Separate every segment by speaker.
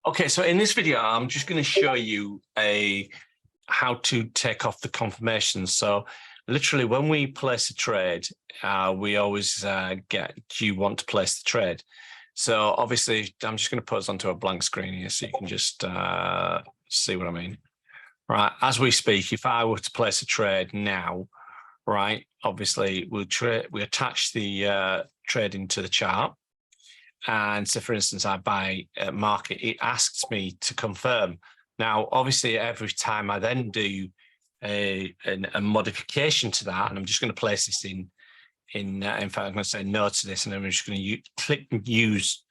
Speaker 1: Okay, so in this video, I'm just going to show you how to take off the confirmations. So literally when we place a trade, we always get, do you want to place the trade? So obviously I'm just going to put us onto a blank screen here so you can just see what I mean. Right, as we speak, if I were to place a trade now, right, obviously we attach the trade into the chart. And so, for instance, I buy at market, it asks me to confirm. Now, obviously, every time I then do a modification to that, and I'm just going to place this in fact, I'm going to say no to this, and I'm just going to click use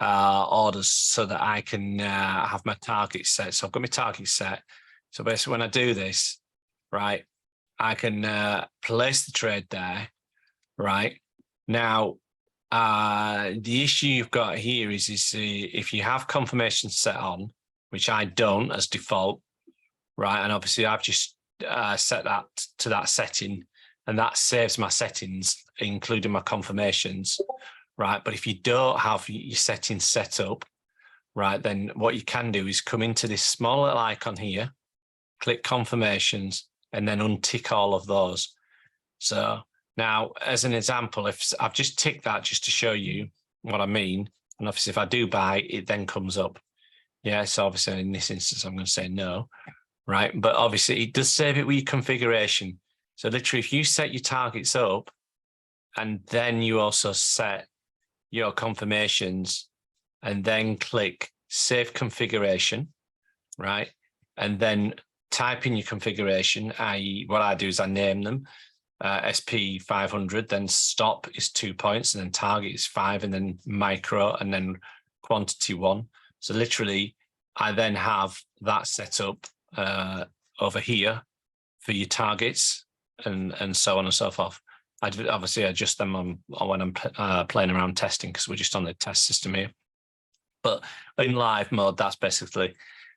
Speaker 1: orders so that I can have my target set. So I've got my target set. So basically, when I do this, right, I can place the trade there, right? Now, the issue you've got here is if you have confirmation set on, which I don't as default, right? And obviously I've just set that to that setting, and that saves my settings, including my confirmations, right? But if you don't have your settings set up, right, then what you can do is come into this small little icon here, click confirmations, and then untick all of those. So now, as an example, if I've just ticked that just to show you what I mean, and obviously if I do buy, it then comes up. Yeah, so obviously in this instance, I'm going to say no, right? But obviously it does save it with your configuration. So literally, if you set your targets up and then you also set your confirmations and then click save configuration, right? And then type in your configuration, i.e. what I do is I name them. SP 500, then stop is 2 points, and then target is 5, and then micro, and then quantity 1. So literally, I then have that set up over here for your targets, and so on and so forth. I obviously adjust them on when I'm playing around testing, because we're just on the test system here. But in live mode, that's basically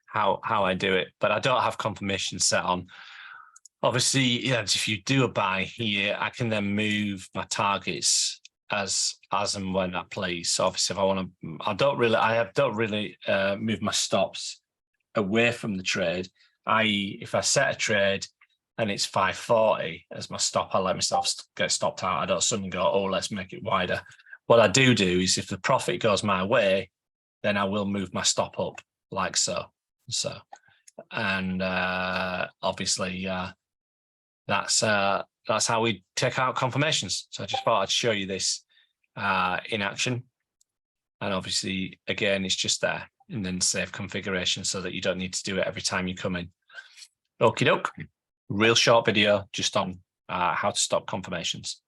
Speaker 1: how I do it. But I don't have confirmation set on. Obviously, yeah, if you do a buy here, I can then move my targets as and when I please. So obviously, if I want to, I don't really move my stops away from the trade. I.e., if I set a trade and it's 540 as my stop, I let myself get stopped out. I don't suddenly go, oh, let's make it wider. What I do is if the profit goes my way, then I will move my stop up like so. And obviously, that's how we take out confirmations. So I just thought I'd show you this in action. And obviously, again, it's just there, and then save configuration so that you don't need to do it every time you come in. Okie doke. Real short video just on how to stop confirmations.